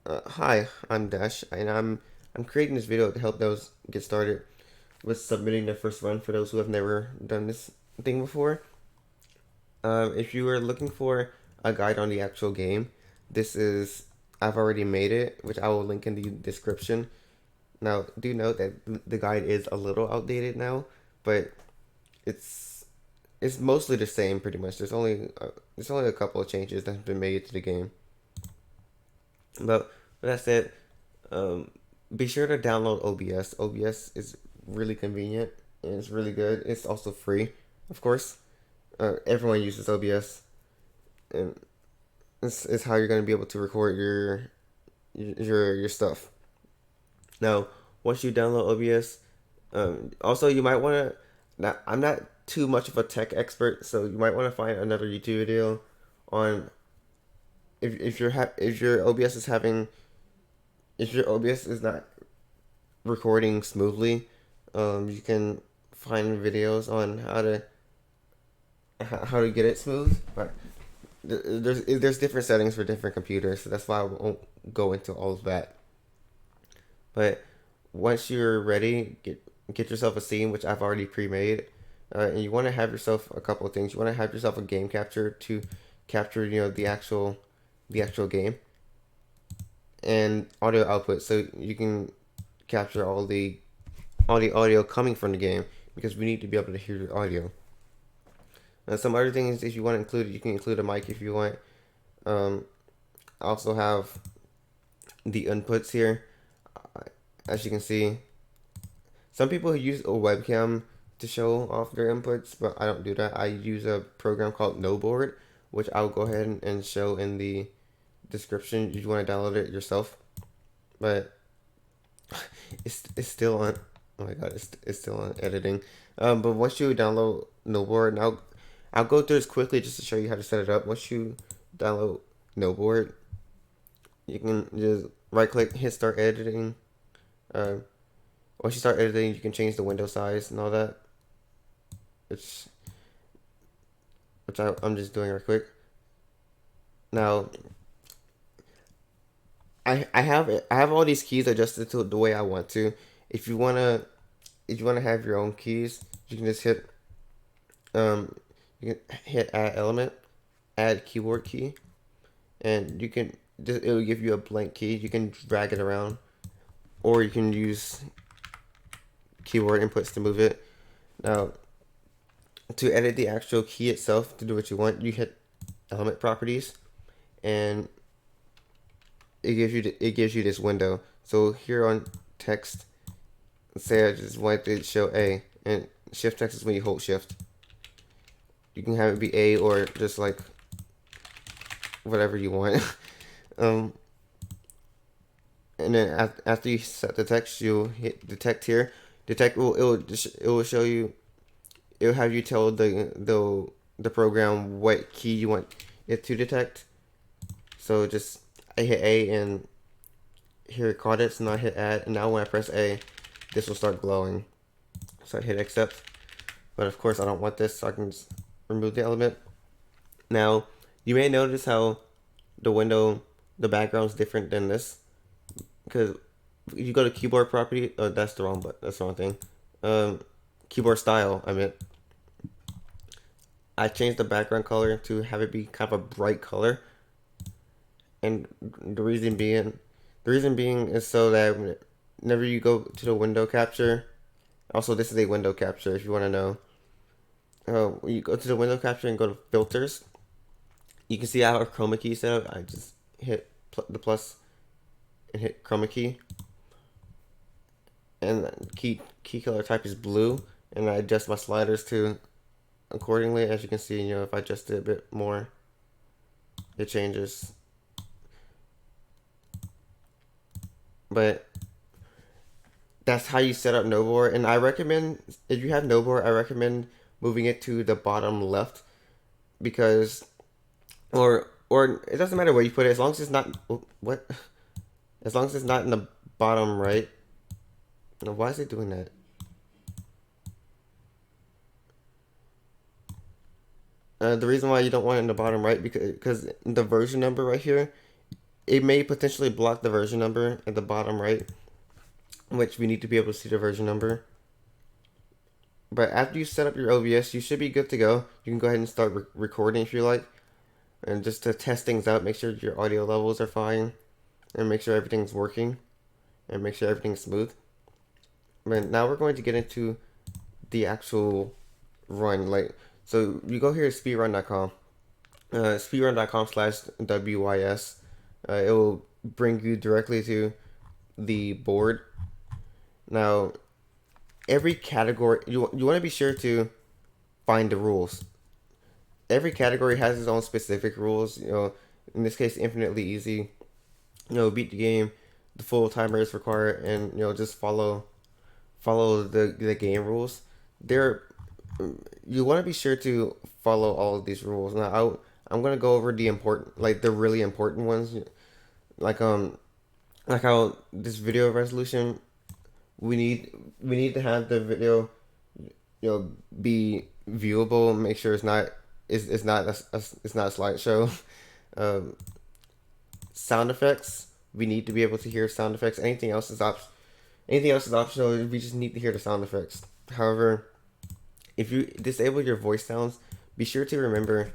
Hi, I'm Dash, and I'm creating this video to help those get started with submitting their first run for those who have never done this thing before. If you are looking for a guide on the actual game, this is I've already made it, which I will link in the description. Now, do note that the guide is a little outdated now, but it's it's mostly the same pretty much. There's only a couple of changes that have been made to the game. But with that said, Um, be sure to download OBS. OBS is really convenient and it's really good. It's also free, of course. Everyone uses OBS, and this is how you're going to be able to record your stuff. Now, once you download OBS, also you might want to. Now, I'm not too much of a tech expert, so you might want to find another YouTube video on if your OBS is having if your OBS is not recording smoothly, you can find videos on how to get it smooth. But there's different settings for different computers, so that's why I won't go into all of that. But once you're ready, get yourself a scene, which I've already pre-made, and you want to have yourself a couple of things. You want to have yourself a game capture to capture the actual game, and audio output so you can capture all the audio coming from the game because we need to be able to hear your audio. Some other things, if you want to include it, you can include a mic if you want. Um, I also have the inputs here. As you can see, some people use a webcam to show off their inputs, but I don't do that. I use a program called NoBoard, which I'll go ahead and show in the description if you want to download it yourself. But it's still on. Oh my god, it's still on editing. But once you download NoBoard, now I'll go through this quickly just to show you how to set it up. Once you download NoBoard, you can just right click, hit start editing. Uh, Once you start editing, you can change the window size and all that. Which I'm just doing right quick. Now I have all these keys adjusted to the way I want to. If you wanna if you wanna have your own keys, you can just um you can hit add element, add keyboard key, and you can just it will give you a blank key. You can drag it around, or you can use keyboard inputs to move it. Now, to edit the actual key itself to do what you want, you hit element properties, and it gives you this window. So here on text, say I just want to show A, and shift text is when you hold shift. You can have it be A or just like whatever you want. um, and then after you set the text, you'll hit detect here. Detect it will show you. It will have you tell the program what key you want it to detect. So just I hit A and here it caught it. So now I hit add, and now when I press A, this will start glowing. So I hit accept, but of course I don't want this, so I can just remove the element. Now you may notice how the background is different than this because if you go to keyboard property, that's the wrong that's the wrong thing. Um, Keyboard style. I meant I changed the background color to have it be kind of a bright color, and the reason being is so that whenever you go to the window capture, also this is a window capture if you want to know. When you go to the window capture and go to filters, you can see I have a chroma key set up. I just hit the plus and hit chroma key, and key color type is blue, and I adjust my sliders to accordingly. As you can see, if I adjust it a bit more, it changes. But that's how you set up NoBoard, and I recommend if you have NoBoard, I recommend moving it to the bottom left because, or it doesn't matter where you put it as long as it's not what, as long as it's not in the bottom right. No, why is it doing that? The reason why you don't want it in the bottom right because the version number right here it may potentially block the version number at the bottom right, which we need to be able to see the version number. But after you set up your OBS, you should be good to go. You can go ahead and start recording if you like. And just to test things out, make sure your audio levels are fine. And make sure everything's working. And make sure everything's smooth. But now we're going to get into the actual run. So you go here to speedrun.com. Speedrun.com/WYS. It will bring you directly to the board. Now, every category, you want to be sure to find the rules. Every category has its own specific rules. In this case, infinitely easy. Beat the game. The full timer is required, and just follow the game rules. You want to be sure to follow all of these rules. Now, I'm gonna go over the really important ones, like how this video resolution. We need to have the video, be viewable. Make sure it's not a slideshow. Um, Sound effects. We need to be able to hear sound effects. Anything else is optional. We just need to hear the sound effects. However, if you disable your voice sounds, be sure to remember,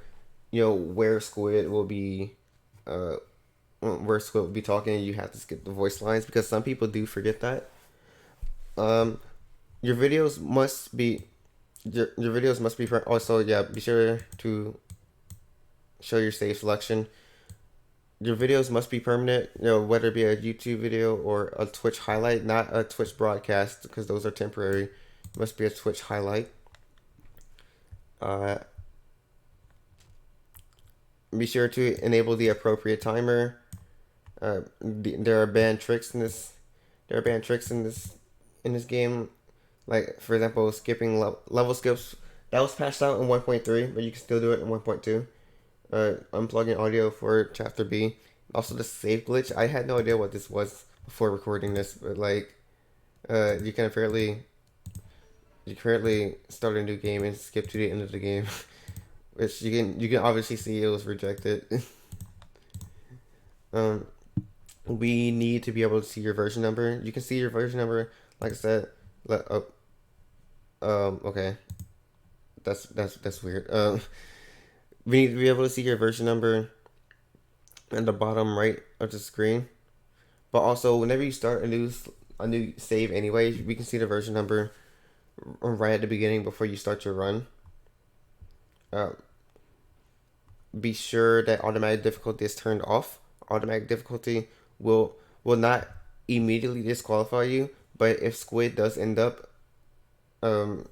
where Squid will be, talking. And you have to skip the voice lines because some people do forget that. Um, your videos must be your videos must be also, yeah. Be sure to show your save selection. Your videos must be permanent, whether it be a YouTube video or a Twitch highlight, not a Twitch broadcast, because those are temporary. It must be a Twitch highlight. Uh, be sure to enable the appropriate timer. There are banned tricks in this. There are banned tricks in this game. Like, for example, skipping level skips. That was patched out in 1.3, but you can still do it in 1.2. Unplugging audio for chapter B. Also, the save glitch. I had no idea what this was before recording this, but you can apparently start a new game and skip to the end of the game, which you can obviously see it was rejected. um, we need to be able to see your version number. You can see your version number, like I said. Okay, that's weird. We need to be able to see your version number at the bottom right of the screen. But also, whenever you start a new save anyway, we can see the version number right at the beginning before you start your run. Uh, be sure that automatic difficulty is turned off. Automatic difficulty will not immediately disqualify you, but if Squid does end up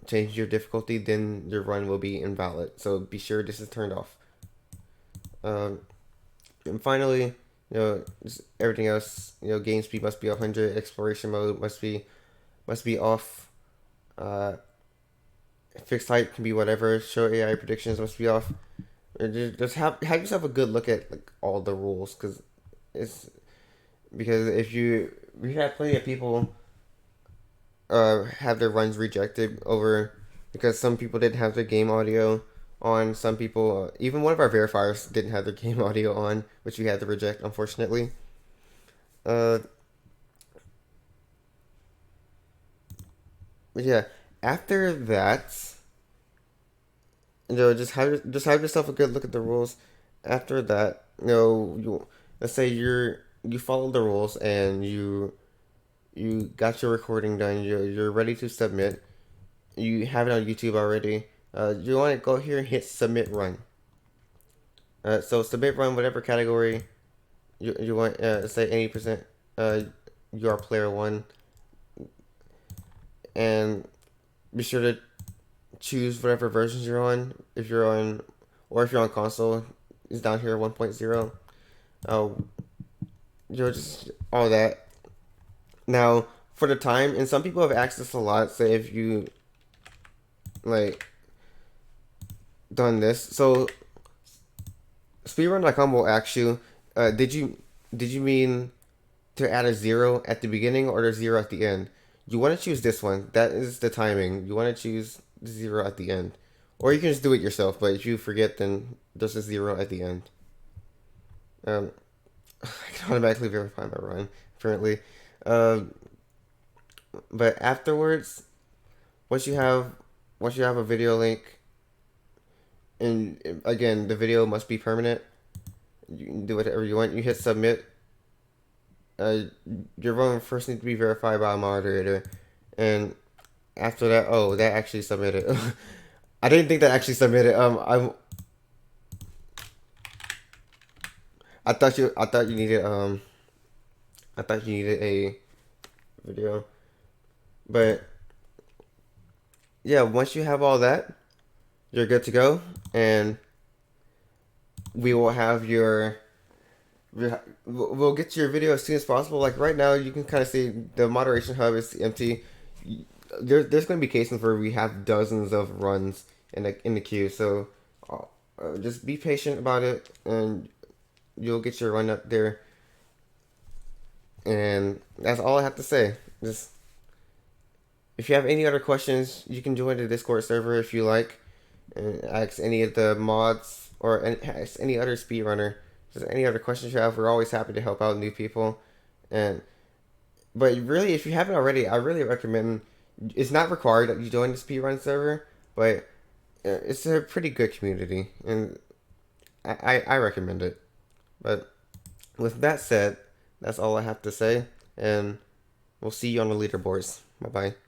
changing your difficulty, then your run will be invalid. So be sure this is turned off. And finally, just everything else, game speed must be 100. Exploration mode must be off. Fixed height can be whatever. Show AI predictions must be off. Just have yourself a good look at all the rules, because we have plenty of people have their runs rejected because some people didn't have their game audio on. Some people, even one of our verifiers didn't have their game audio on, which we had to reject, unfortunately. Uh, yeah. After that, just have yourself a good look at the rules. After that, let's say you follow the rules and you got your recording done. You're ready to submit. You have it on YouTube already. You want to go here and hit submit run. So submit run, whatever category you want. Say 80%. You are player one, and be sure to choose whatever versions you're on. If you're on console, it's down here 1.0. Just all that. Now, for the time, and some people have asked this a lot. Say if you done this, so speedrun.com will ask you, did you mean to add a 0 at the beginning or a 0 at the end? You want to choose this one. That is the timing. You want to choose 0 at the end, or you can just do it yourself. But if you forget, then there's a 0 at the end. I can automatically verify my run apparently. Uh, but afterwards, once you have once you have a video link, and again the video must be permanent. You can do whatever you want. You hit submit. Uh, your run first needs to be verified by a moderator, and after that, oh, that actually submitted. I didn't think that actually submitted. I thought you needed I thought you needed a video, but yeah, once you have all that, you're good to go, and we will have your we'll get to your video as soon as possible. Like right now, you can kind of see the moderation hub is empty. There's going to be cases where we have dozens of runs in the queue, so just be patient about it, and you'll get your run up there. And that's all I have to say. Just if you have any other questions, you can join the Discord server if you like, and ask any of the mods or ask any other speedrunner. Just any other questions you have, we're always happy to help out new people. And but really, if you haven't already, I really recommend. It's not required that you join the speedrun server, but it's a pretty good community, and I recommend it. But with that said, that's all I have to say, and we'll see you on the leaderboards. Bye bye.